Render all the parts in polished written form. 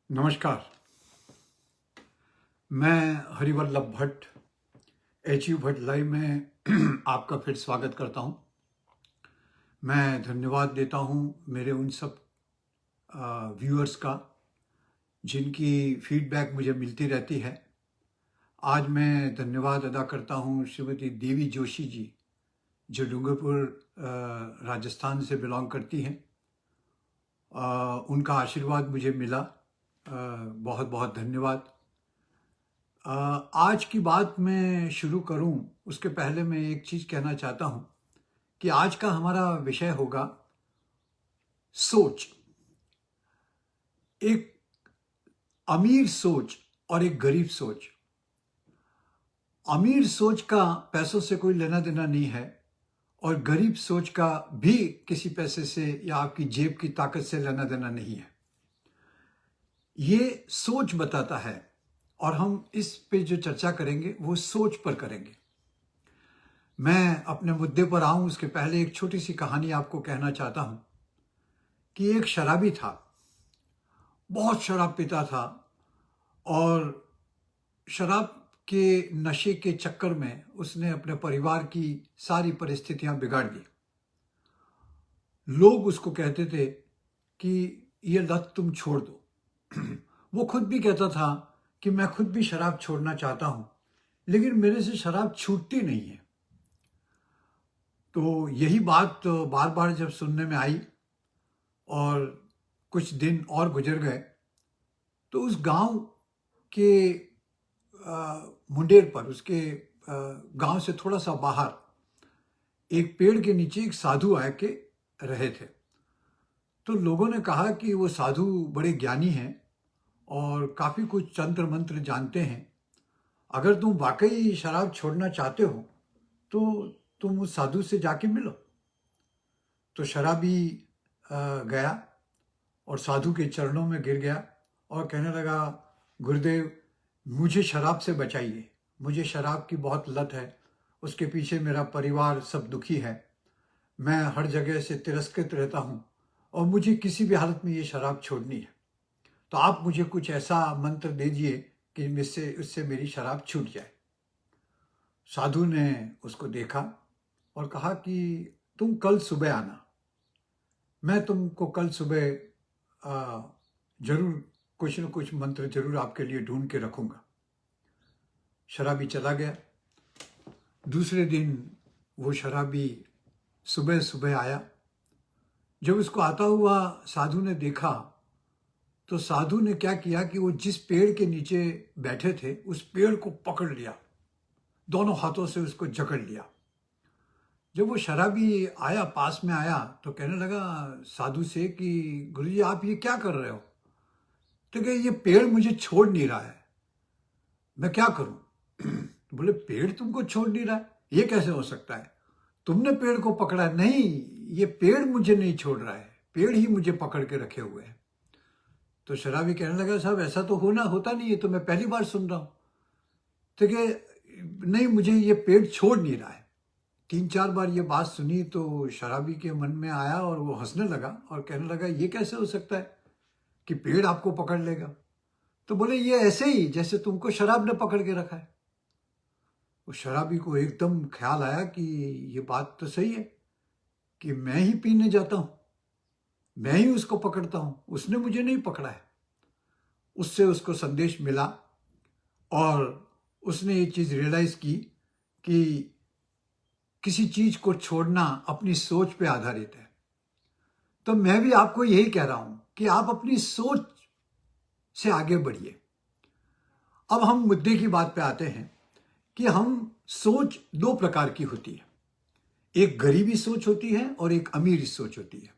नमस्कार। मैं Harivallabh Bhatt HU Bhatt live में आपका फिर स्वागत करता हूं। मैं धन्यवाद देता हूं मेरे उन सब व्यूअर्स का जिनकी फीडबैक मुझे मिलती रहती है। आज मैं धन्यवाद अदा करता हूं श्रीमती देवी जोशी जी, जो डूंगरपुर राजस्थान से बिलोंग करती हैं। उनका आशीर्वाद मुझे मिला। बहुत बहुत धन्यवाद। आज की बात मैं शुरू करूं उसके पहले मैं एक चीज़ कहना चाहता हूं कि आज का हमारा विषय होगा सोच। एक अमीर सोच और एक गरीब सोच। अमीर सोच का पैसों से कोई लेना देना नहीं है और गरीब सोच का भी किसी पैसे से या आपकी जेब की ताकत से लेना देना नहीं है। ये सोच बताता है और हम इस पे जो चर्चा करेंगे वो सोच पर करेंगे। मैं अपने मुद्दे पर आऊं उसके पहले एक छोटी सी कहानी आपको कहना चाहता हूं कि एक शराबी था, बहुत शराब पीता था और शराब के नशे के चक्कर में उसने अपने परिवार की सारी परिस्थितियां बिगाड़ दी। लोग उसको कहते थे कि ये लत तुम छोड़ दो। वो खुद भी कहता था कि मैं खुद भी शराब छोड़ना चाहता हूं, लेकिन मेरे से शराब छूटती नहीं है। तो यही बात बार बार जब सुनने में आई और कुछ दिन और गुजर गए तो उस गांव के मुंडेर पर, उसके गांव से थोड़ा सा बाहर एक पेड़ के नीचे एक साधु आए के रहे थे। तो लोगों ने कहा कि वो साधु बड़े ज्ञानी हैं और काफ़ी कुछ तंत्र मंत्र जानते हैं। अगर तुम वाकई शराब छोड़ना चाहते हो तो तुम उस साधु से जाके मिलो। तो शराबी गया और साधु के चरणों में गिर गया और कहने लगा, गुरुदेव मुझे शराब से बचाइए, मुझे शराब की बहुत लत है, उसके पीछे मेरा परिवार सब दुखी है, मैं हर जगह से तिरस्कृत रहता हूँ और मुझे किसी भी हालत में ये शराब छोड़नी है। तो आप मुझे कुछ ऐसा मंत्र दे दिए कि उससे मेरी शराब छूट जाए। साधु ने उसको देखा और कहा कि तुम कल सुबह आना, मैं तुमको कल सुबह जरूर कुछ न कुछ मंत्र जरूर आपके लिए ढूंढ के रखूंगा। शराबी चला गया। दूसरे दिन वो शराबी सुबह सुबह आया। जब उसको आता हुआ साधु ने देखा तो साधु ने क्या किया कि वो जिस पेड़ के नीचे बैठे थे उस पेड़ को पकड़ लिया, दोनों हाथों से उसको जकड़ लिया। जब वो शराबी आया, पास में आया, तो कहने लगा साधु से कि गुरुजी आप ये क्या कर रहे हो? तो कहे ये पेड़ मुझे छोड़ नहीं रहा है, मैं क्या करूं? बोले पेड़ तुमको छोड़ नहीं रहा है, ये कैसे हो सकता है? तुमने पेड़ को पकड़ा है। नहीं, ये पेड़ मुझे नहीं छोड़ रहा है, पेड़ ही मुझे पकड़ के रखे हुए है। तो शराबी कहने लगा साहब ऐसा तो होता नहीं है, तो मैं पहली बार सुन रहा हूं। तो कहे नहीं, मुझे ये पेड़ छोड़ नहीं रहा है। 3-4 बार ये बात सुनी तो शराबी के मन में आया और वो हंसने लगा और कहने लगा ये कैसे हो सकता है कि पेड़ आपको पकड़ लेगा? तो बोले ये ऐसे ही जैसे तुमको शराब ने पकड़ के रखा है। उस शराबी को एकदम ख्याल आया कि ये बात तो सही है कि मैं ही पीने जाता हूं, मैं ही उसको पकड़ता हूं, उसने मुझे नहीं पकड़ा है। उससे उसको संदेश मिला और उसने ये चीज़ रियलाइज की कि किसी चीज को छोड़ना अपनी सोच पे आधारित है। तो मैं भी आपको यही कह रहा हूं कि आप अपनी सोच से आगे बढ़िए। अब हम मुद्दे की बात पे आते हैं कि हम सोच दो प्रकार की होती है, एक गरीबी सोच होती है और एक अमीरी सोच होती है।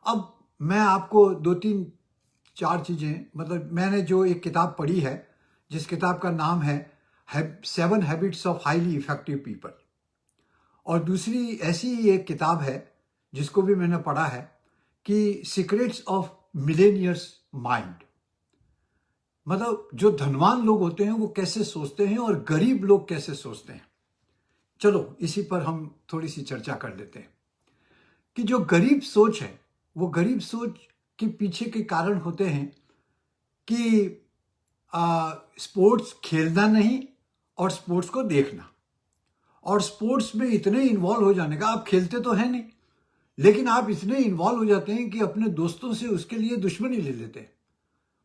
अब मैं आपको 2-3-4 चीजें, मतलब मैंने जो एक किताब पढ़ी है जिस किताब का नाम है 7 habits of highly effective people, और दूसरी ऐसी ही एक किताब है जिसको भी मैंने पढ़ा है कि सीक्रेट्स ऑफ मिलेनियर्स माइंड। मतलब जो धनवान लोग होते हैं वो कैसे सोचते हैं और गरीब लोग कैसे सोचते हैं। चलो इसी पर हम थोड़ी सी चर्चा कर लेते हैं कि जो गरीब सोच है, वो गरीब सोच के पीछे के कारण होते हैं कि स्पोर्ट्स खेलना नहीं और स्पोर्ट्स को देखना, और स्पोर्ट्स में इतने इन्वॉल्व हो जाने का, आप खेलते तो हैं नहीं लेकिन आप इतने इन्वॉल्व हो जाते हैं कि अपने दोस्तों से उसके लिए दुश्मनी ले लेते हैं।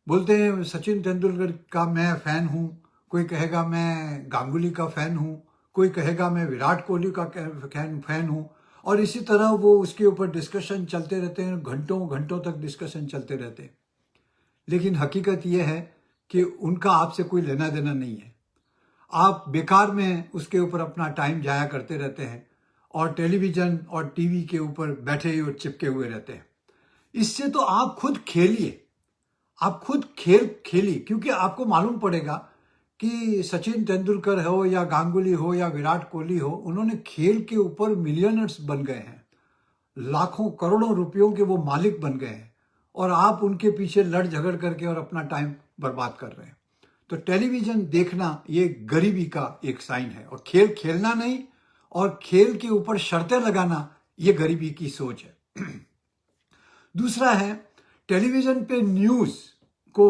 बोलते हैं सचिन तेंदुलकर का मैं फ़ैन हूँ, कोई कहेगा मैं गांगुली का फ़ैन हूँ, कोई कहेगा मैं विराट कोहली का फ़ैन हूँ, और इसी तरह वो उसके ऊपर डिस्कशन चलते रहते हैं, घंटों घंटों तक डिस्कशन चलते रहते हैं। लेकिन हकीकत ये है कि उनका आपसे कोई लेना देना नहीं है। आप बेकार में उसके ऊपर अपना टाइम जाया करते रहते हैं और टेलीविज़न और टीवी के ऊपर बैठे और चिपके हुए रहते हैं। इससे तो आप खुद खेलिए, आप खुद खेलिए, क्योंकि आपको मालूम पड़ेगा कि सचिन तेंदुलकर हो या गांगुली हो या विराट कोहली हो, उन्होंने खेल के ऊपर मिलियनर्स बन गए हैं, लाखों करोड़ों रुपयों के वो मालिक बन गए हैं, और आप उनके पीछे लड़ झगड़ करके और अपना टाइम बर्बाद कर रहे हैं। तो टेलीविज़न देखना ये गरीबी का एक साइन है, और खेल खेलना नहीं और खेल के ऊपर शर्तें लगाना ये गरीबी की सोच है। दूसरा है, टेलीविज़न पे न्यूज़ को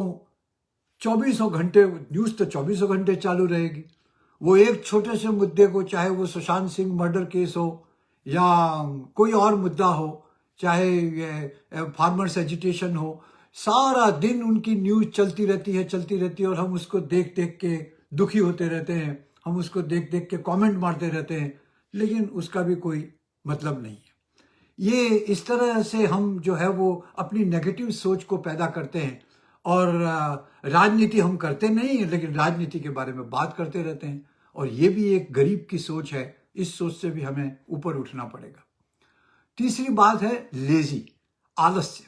24 घंटे, न्यूज़ तो 24 घंटे चालू रहेगी। वो एक छोटे से मुद्दे को, चाहे वो सुशांत सिंह मर्डर केस हो या कोई और मुद्दा हो, चाहे फार्मर्स एजिटेशन हो, सारा दिन उनकी न्यूज़ चलती रहती है और हम उसको देख देख के दुखी होते रहते हैं, हम उसको देख देख के कमेंट मारते रहते हैं, लेकिन उसका भी कोई मतलब नहीं है। ये इस तरह से हम जो है वो अपनी नेगेटिव सोच को पैदा करते हैं, और राजनीति हम करते नहीं हैं लेकिन राजनीति के बारे में बात करते रहते हैं, और ये भी एक गरीब की सोच है। इस सोच से भी हमें ऊपर उठना पड़ेगा। तीसरी बात है लेजी, आलस्य।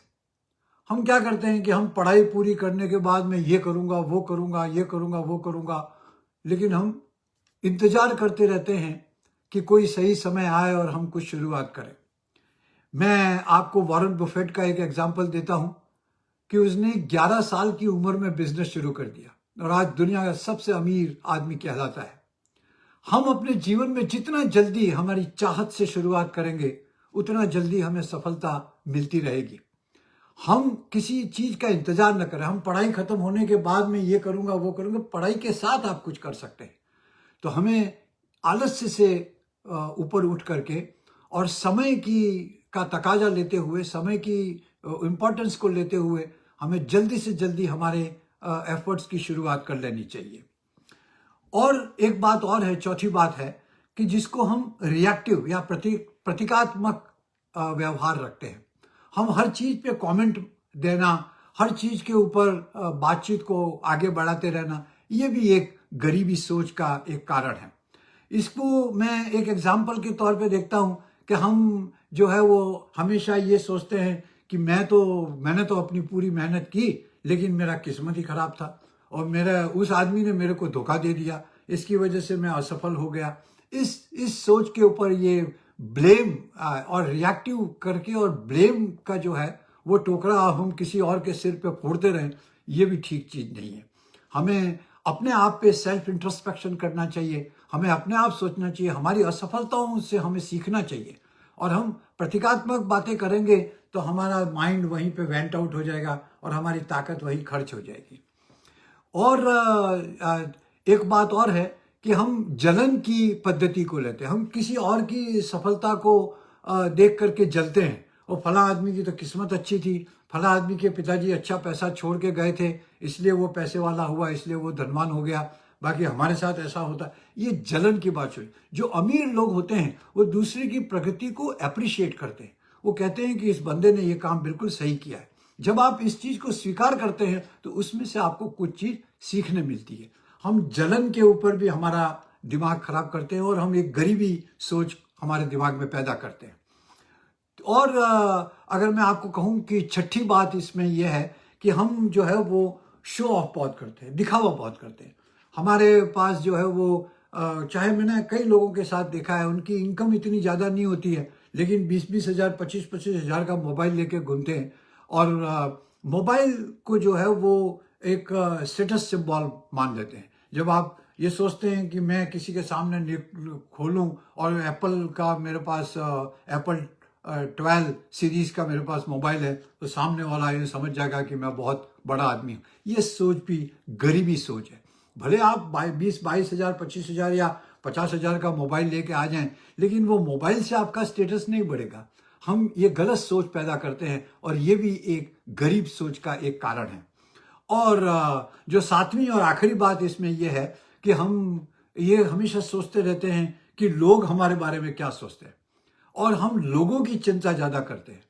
हम क्या करते हैं कि हम पढ़ाई पूरी करने के बाद में ये करूँगा, वो करूँगा, ये करूँगा, वो करूँगा, लेकिन हम इंतज़ार करते रहते हैं कि कोई सही समय आए और हम कुछ शुरुआत करें। मैं आपको वॉरेन बफेट का एक एग्जाम्पल देता हूँ कि उसने 11 साल की उम्र में बिजनेस शुरू कर दिया और आज दुनिया का सबसे अमीर आदमी कहलाता है। हम अपने जीवन में जितना जल्दी हमारी चाहत से शुरुआत करेंगे उतना जल्दी हमें सफलता मिलती रहेगी। हम किसी चीज़ का इंतजार न करें। हम पढ़ाई खत्म होने के बाद में ये करूँगा, वो करूँगा, पढ़ाई के साथ आप कुछ कर सकते हैं। तो हमें आलस्य से ऊपर उठ करके और समय का तकाजा लेते हुए, समय की इम्पोर्टेंस को लेते हुए हमें जल्दी से जल्दी हमारे एफर्ट्स की शुरुआत कर लेनी चाहिए। और एक बात और है, चौथी बात है कि जिसको हम रिएक्टिव या प्रतीकात्मक व्यवहार रखते हैं। हम हर चीज़ पे कमेंट देना, हर चीज़ के ऊपर बातचीत को आगे बढ़ाते रहना, ये भी एक गरीबी सोच का एक कारण है। इसको मैं एक एग्जाम्पल के तौर पे देखता हूँ कि हम जो है वो हमेशा ये सोचते हैं कि मैंने तो अपनी पूरी मेहनत की लेकिन मेरा किस्मत ही खराब था और उस आदमी ने मेरे को धोखा दे दिया, इसकी वजह से मैं असफल हो गया। इस सोच के ऊपर ये ब्लेम और रिएक्टिव करके और ब्लेम का जो है वो टोकरा हम किसी और के सिर पे फोड़ते रहें, ये भी ठीक चीज़ नहीं है। हमें अपने आप पे सेल्फ इंट्रोस्पेक्शन करना चाहिए, हमें अपने आप सोचना चाहिए, हमारी असफलताओं से हमें सीखना चाहिए, और हम प्रतीकात्मक बातें करेंगे तो हमारा माइंड वहीं पे वेंट आउट हो जाएगा और हमारी ताकत वहीं खर्च हो जाएगी। और एक बात और है कि हम जलन की पद्धति को लेते हैं। हम किसी और की सफलता को देख करके जलते हैं, और फला आदमी की तो किस्मत अच्छी थी, फला आदमी के पिताजी अच्छा पैसा छोड़ के गए थे इसलिए वो पैसे वाला हुआ, इसलिए वो धनवान हो गया, बाकी हमारे साथ ऐसा होता। ये जलन की बात हुई। जो अमीर लोग होते हैं वो दूसरे की प्रगति को अप्रिशिएट करते हैं, वो कहते हैं कि इस बंदे ने ये काम बिल्कुल सही किया है। जब आप इस चीज़ को स्वीकार करते हैं तो उसमें से आपको कुछ चीज़ सीखने मिलती है। हम जलन के ऊपर भी हमारा दिमाग खराब करते हैं और हम एक गरीबी सोच हमारे दिमाग में पैदा करते हैं। और अगर मैं आपको कहूँ कि छठी बात इसमें यह है कि हम जो है वो शो ऑफ बहुत करते हैं, दिखावा बहुत करते हैं। हमारे पास जो है वो चाहे मैंने कई लोगों के साथ देखा है, उनकी इनकम इतनी ज़्यादा नहीं होती है लेकिन 20-20 हज़ार, 25-25 हज़ार का मोबाइल लेके घूमते हैं, और मोबाइल को जो है वो एक स्टेटस सिंबल मान लेते हैं। जब आप ये सोचते हैं कि मैं किसी के सामने खोलूं और एप्पल का मेरे पास एप्पल 12 सीरीज का मेरे पास मोबाइल है तो सामने वाला ये समझ जाएगा कि मैं बहुत बड़ा आदमी हूँ। ये सोच भी गरीबी सोच है। भले आप 20-22 हज़ार, 25 हज़ार या 50 हज़ार का मोबाइल लेके आ जाएं, लेकिन वो मोबाइल से आपका स्टेटस नहीं बढ़ेगा। हम ये गलत सोच पैदा करते हैं और ये भी एक गरीब सोच का एक कारण है। और जो सातवीं और आखिरी बात इसमें यह है कि हम ये हमेशा सोचते रहते हैं कि लोग हमारे बारे में क्या सोचते हैं, और हम लोगों की चिंता ज़्यादा करते हैं।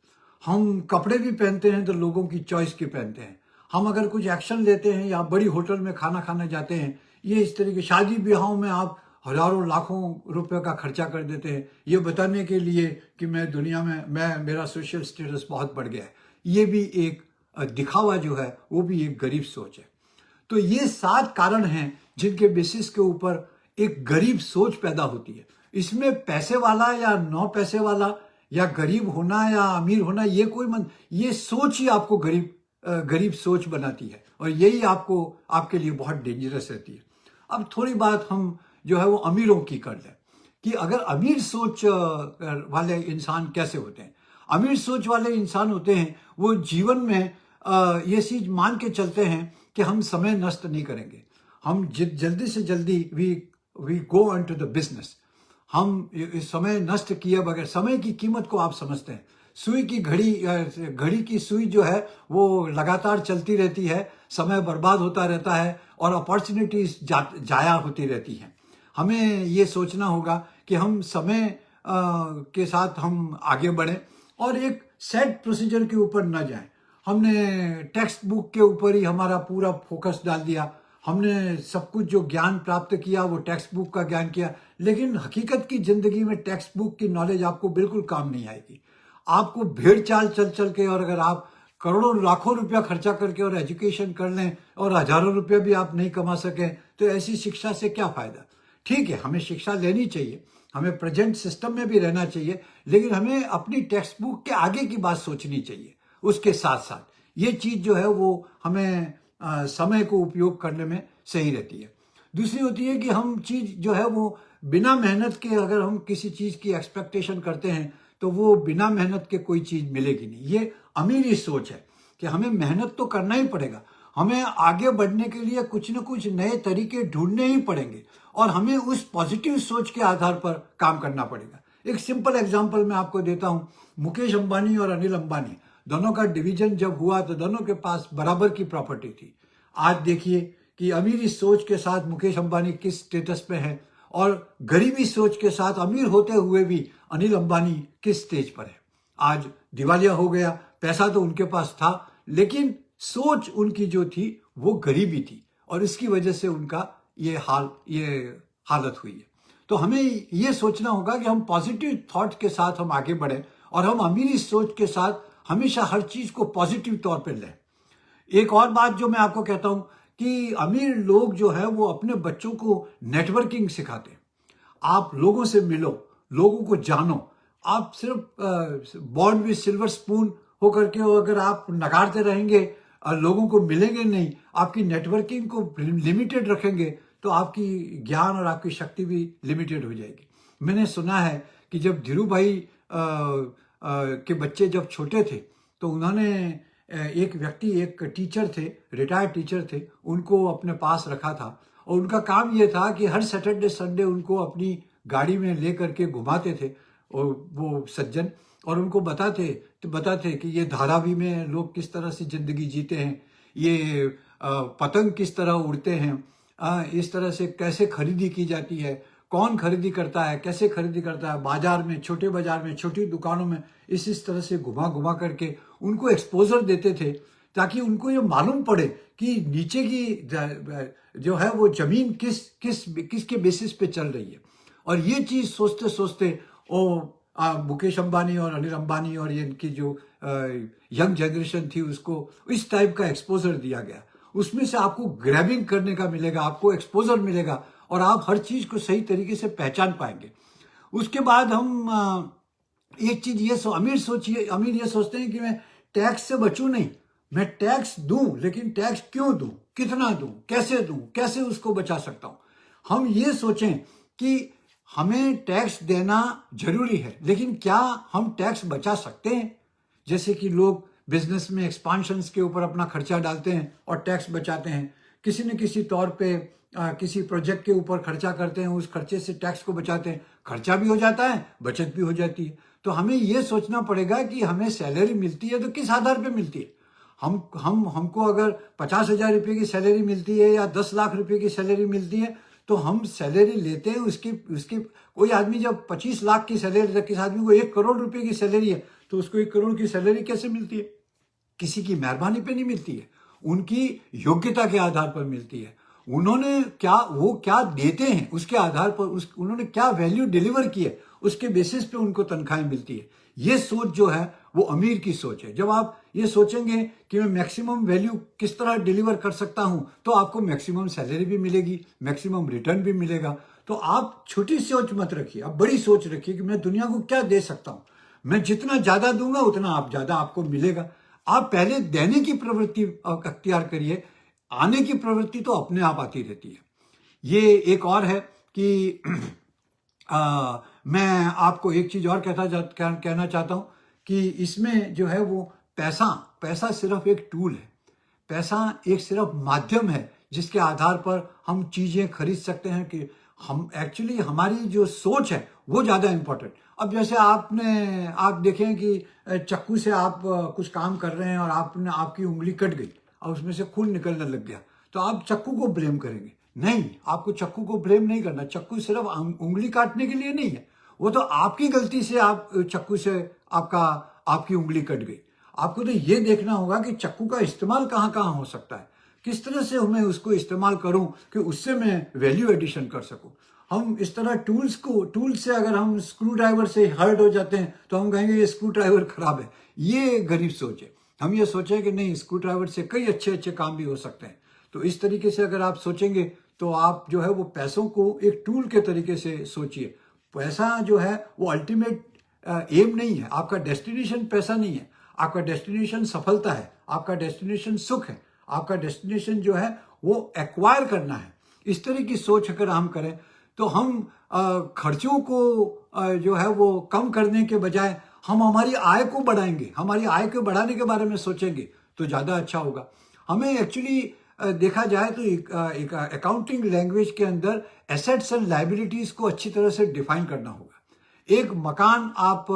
हम कपड़े भी पहनते हैं तो लोगों की चॉइस के पहनते हैं। हम अगर कुछ एक्शन लेते हैं या बड़ी होटल में खाना खाने जाते हैं, ये इस तरह के शादी ब्याहों में आप हजारों लाखों रुपए का खर्चा कर देते हैं ये बताने के लिए कि मैं दुनिया में मेरा सोशल स्टेटस बहुत बढ़ गया है। ये भी एक दिखावा जो है वो भी एक गरीब सोच है। तो ये 7 कारण हैं जिनके बेसिस के ऊपर एक गरीब सोच पैदा होती है। इसमें पैसे वाला या नौ पैसे वाला या गरीब होना या अमीर होना ये ये सोच ही आपको गरीब सोच बनाती है और यही आपके लिए बहुत डेंजरस रहती है। अब थोड़ी बात हम जो है वो अमीरों की कर लें कि अगर अमीर सोच वाले इंसान कैसे होते हैं। अमीर सोच वाले इंसान होते हैं वो जीवन में ये चीज मान के चलते हैं कि हम समय नष्ट नहीं करेंगे। हम जल्दी से जल्दी we go on to the business. हम इस समय नष्ट किए बगैर, समय की कीमत को आप समझते हैं। सुई की घड़ी की सुई जो है वो लगातार चलती रहती है, समय बर्बाद होता रहता है और अपॉर्चुनिटीज जाया होती रहती हैं। हमें ये सोचना होगा कि हम समय के साथ हम आगे बढ़ें और एक सेट प्रोसीजर के ऊपर न जाएं। हमने टेक्स्ट बुक के ऊपर ही हमारा पूरा फोकस डाल दिया। हमने सब कुछ जो ज्ञान प्राप्त किया वो टेक्स्ट बुक का ज्ञान किया, लेकिन हकीकत की जिंदगी में टेक्स्ट बुक की नॉलेज आपको बिल्कुल काम नहीं आएगी। आपको भेड़ चाल चल चल के, और अगर आप करोड़ों लाखों रुपया खर्चा करके और एजुकेशन कर लें और हजारों रुपया भी आप नहीं कमा सकें तो ऐसी शिक्षा से क्या फायदा। ठीक है, हमें शिक्षा लेनी चाहिए, हमें प्रेजेंट सिस्टम में भी रहना चाहिए, लेकिन हमें अपनी टेक्स्ट बुक के आगे की बात सोचनी चाहिए। उसके साथ साथ ये चीज जो है वो हमें समय को उपयोग करने में सही रहती है। दूसरी होती है कि हम चीज जो है वो बिना मेहनत के, अगर हम किसी चीज की एक्सपेक्टेशन करते हैं तो वो बिना मेहनत के कोई चीज मिलेगी नहीं। ये अमीरी सोच है कि हमें मेहनत तो करना ही पड़ेगा, हमें आगे बढ़ने के लिए कुछ न कुछ नए तरीके ढूंढने ही पड़ेंगे और हमें उस पॉजिटिव सोच के आधार पर काम करना पड़ेगा। एक सिंपल एग्जांपल मैं आपको देता हूं। मुकेश अंबानी और अनिल अंबानी दोनों का डिवीजन जब हुआ तो दोनों के पास बराबर की प्रॉपर्टी थी। आज देखिए कि अमीरी सोच के साथ मुकेश अंबानी किस स्टेटस पे है और गरीबी सोच के साथ अमीर होते हुए भी अनिल अंबानी किस स्टेज पर है। आज दिवालिया हो गया, पैसा तो उनके पास था लेकिन सोच उनकी जो थी वो गरीबी थी और इसकी वजह से उनका ये हालत हुई है। तो हमें ये सोचना होगा कि हम पॉजिटिव थॉट के साथ हम आगे बढ़ें और हम अमीरी सोच के साथ हमेशा हर चीज को पॉजिटिव तौर पर लें। एक और बात जो मैं आपको कहता हूं कि अमीर लोग जो है वो अपने बच्चों को नेटवर्किंग सिखाते हैं। आप लोगों से मिलो, लोगों को जानो। आप सिर्फ बॉर्न विद सिल्वर स्पून होकर के अगर आप नकारते रहेंगे और लोगों को मिलेंगे नहीं, आपकी नेटवर्किंग को लिमिटेड रखेंगे तो आपकी ज्ञान और आपकी शक्ति भी लिमिटेड हो जाएगी। मैंने सुना है कि जब धीरू भाई के बच्चे जब छोटे थे तो उन्होंने एक टीचर थे, रिटायर्ड टीचर थे, उनको अपने पास रखा था और उनका काम ये था कि हर सैटरडे संडे उनको अपनी गाड़ी में ले करके घुमाते थे और वो सज्जन, और उनको बताते कि ये धारावी में लोग किस तरह से जिंदगी जीते हैं, ये पतंग किस तरह उड़ते हैं, इस तरह से कैसे खरीदी की जाती है, कौन खरीदी करता है, कैसे खरीदी करता है, बाजार में, छोटी दुकानों में इस तरह से घुमा करके उनको एक्सपोजर देते थे ताकि उनको ये मालूम पड़े कि नीचे की जो है वो जमीन किसके बेसिस पे चल रही है। और ये चीज सोचते सोचते मुकेश अंबानी और अनिल अंबानी और ये इनकी जो यंग जनरेशन थी उसको इस टाइप का एक्सपोजर दिया गया। उसमें से आपको ग्रैबिंग करने का मिलेगा, आपको एक्सपोजर मिलेगा और आप हर चीज को सही तरीके से पहचान पाएंगे। उसके बाद हम एक चीज ये अमीर ये सोचते हैं कि मैं टैक्स से बचूं नहीं, मैं टैक्स दूं, लेकिन टैक्स क्यों दूं, कितना दूं, कैसे उसको बचा सकता हूं। हम ये सोचें कि हमें टैक्स देना जरूरी है, लेकिन क्या हम टैक्स बचा सकते हैं? जैसे कि लोग बिजनेस में एक्सपांशंस के ऊपर अपना खर्चा डालते हैं और टैक्स बचाते हैं, किसी न किसी तौर पे किसी प्रोजेक्ट के ऊपर खर्चा करते हैं, उस खर्चे से टैक्स को बचाते हैं, खर्चा भी हो जाता है, बचत भी हो जाती है। तो हमें ये सोचना पड़ेगा कि हमें सैलरी मिलती है तो किस आधार पे मिलती है। हमको अगर 50,000 रुपये की सैलरी मिलती है या 10 लाख रुपए की सैलरी मिलती है, तो हम सैलरी लेते हैं उसकी उसकी कोई आदमी जब 25 लाख की सैलरी, किसी आदमी को 1 करोड़ रुपए की सैलरी है, तो उसको 1 करोड़ की सैलरी कैसे मिलती है? किसी की मेहरबानी पे नहीं मिलती है, उनकी योग्यता के आधार पर मिलती है। उन्होंने वो क्या देते हैं उसके आधार पर, उन्होंने क्या वैल्यू डिलीवर की है उसके बेसिस पे उनको तनख्वाहें मिलती है। ये सोच जो है वो अमीर की सोच है। जब आप ये सोचेंगे कि मैं मैक्सिमम वैल्यू किस तरह डिलीवर कर सकता हूं, तो आपको मैक्सिमम सैलरी भी मिलेगी, मैक्सिमम रिटर्न भी मिलेगा। तो आप छोटी सोच मत रखिए, आप बड़ी सोच रखिए कि मैं दुनिया को क्या दे सकता हूं। मैं जितना ज्यादा दूंगा उतना आप ज्यादा आपको मिलेगा। आप पहले देने की प्रवृत्ति अख्तियार करिए, आने की प्रवृत्ति तो अपने आप आती रहती है। ये एक और है कि मैं आपको एक चीज और कहना चाहता हूं कि इसमें जो है वो पैसा सिर्फ एक टूल है। पैसा एक सिर्फ माध्यम है जिसके आधार पर हम चीजें खरीद सकते हैं। कि हम एक्चुअली हमारी जो सोच है वो ज्यादा इंपॉर्टेंट। अब जैसे आप देखें कि चाकू से आप कुछ काम कर रहे हैं और आपकी उंगली कट गई और उसमें से खून निकलने लग गया, तो आप चाकू को ब्लेम करेंगे? नहीं, आपको चाकू को ब्लेम नहीं करना। चाकू सिर्फ उंगली काटने के लिए नहीं है, वो तो आपकी गलती से आप चाकू से आपकी उंगली कट गई। आपको तो ये देखना होगा कि चाकू का इस्तेमाल कहाँ कहाँ हो सकता है, किस तरह से मैं उसको इस्तेमाल करूं कि उससे मैं वैल्यू एडिशन कर सकूं। हम इस तरह टूल से अगर हम स्क्रू ड्राइवर से हर्ट हो जाते हैं तो हम कहेंगे ये स्क्रू ड्राइवर खराब है। ये गरीब सोच है। हम ये सोचें कि नहीं, स्क्रू ड्राइवर से कई अच्छे अच्छे काम भी हो सकते हैं। तो इस तरीके से अगर आप सोचेंगे तो आप जो है वो पैसों को एक टूल के तरीके से सोचिए। पैसा जो है वो अल्टीमेट एम नहीं है, आपका डेस्टिनेशन पैसा नहीं है। आपका डेस्टिनेशन सफलता है, आपका डेस्टिनेशन सुख है, आपका डेस्टिनेशन जो है वो एक्वायर करना है। इस तरह की सोच अगर हम करें तो हम खर्चों को जो है वो कम करने के बजाय हम हमारी आय को बढ़ाएंगे, हमारी आय को बढ़ाने के बारे में सोचेंगे तो ज़्यादा अच्छा होगा। हमें एक्चुअली देखा जाए तो एक अकाउंटिंग लैंग्वेज के अंदर एसेट्स एंड लायबिलिटीज को अच्छी तरह से डिफाइन करना होगा। एक मकान आप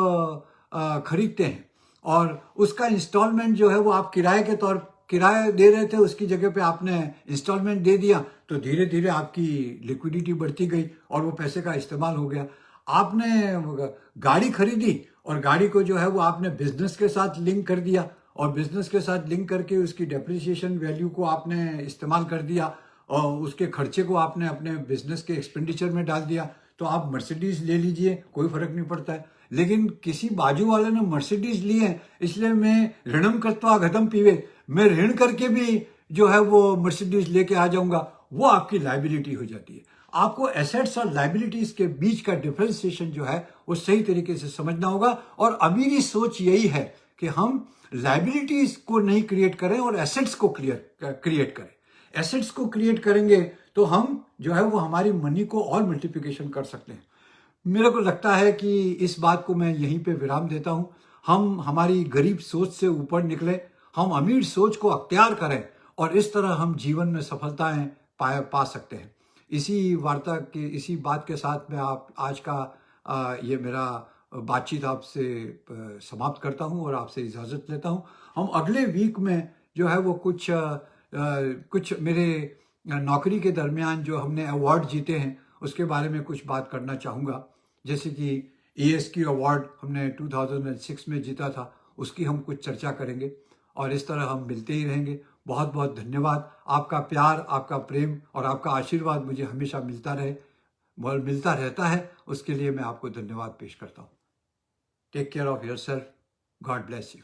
खरीदते हैं और उसका इंस्टॉलमेंट जो है वो आप किराया दे रहे थे, उसकी जगह पे आपने इंस्टॉलमेंट दे दिया, तो धीरे धीरे आपकी लिक्विडिटी बढ़ती गई और वो पैसे का इस्तेमाल हो गया। आपने गाड़ी खरीदी और गाड़ी को जो है वो आपने बिजनेस के साथ लिंक कर दिया और बिजनेस के साथ लिंक करके उसकी डेप्रिसिएशन वैल्यू को आपने इस्तेमाल कर दिया और उसके खर्चे को आपने अपने बिजनेस के एक्सपेंडिचर में डाल दिया। तो आप मर्सिडीज ले लीजिए, कोई फर्क नहीं पड़ता है। लेकिन किसी बाजू वाले ने मर्सिडीज ली है, इसलिए मैं ऋणम कृत्वा घटम पीवे, मैं ऋण करके भी जो है वो मर्सिडीज लेके आ जाऊंगा, वो आपकी लायबिलिटी हो जाती है। आपको एसेट्स और लायबिलिटीज के बीच का डिफरेंशिएशन जो है वो सही तरीके से समझना होगा। और अमीरी सोच यही है कि हम लायबिलिटीज को नहीं क्रिएट करें और एसेट्स को क्रिएट करें। एसेट्स को क्रिएट करेंगे तो हम जो है वो हमारी मनी को और मल्टीप्लिकेशन कर सकते हैं। मेरे को लगता है कि इस बात को मैं यहीं पे विराम देता हूं। हम हमारी गरीब सोच से ऊपर निकले, हम अमीर सोच को अख्तियार करें और इस तरह हम जीवन में सफलताएं पा सकते हैं। इसी बात के साथ मैं आज का ये मेरा बातचीत आपसे समाप्त करता हूं और आपसे इजाज़त लेता हूं। हम अगले वीक में जो है वो कुछ मेरे नौकरी के दरमियान जो हमने अवार्ड जीते हैं उसके बारे में कुछ बात करना चाहूँगा। जैसे कि ASQ अवार्ड हमने 2006 में जीता था, उसकी हम कुछ चर्चा करेंगे और इस तरह हम मिलते ही रहेंगे। बहुत बहुत धन्यवाद। आपका प्यार, आपका प्रेम और आपका आशीर्वाद मुझे हमेशा मिलता रहता है, उसके लिए मैं आपको धन्यवाद पेश करता हूँ। Take care of yourself. God bless you.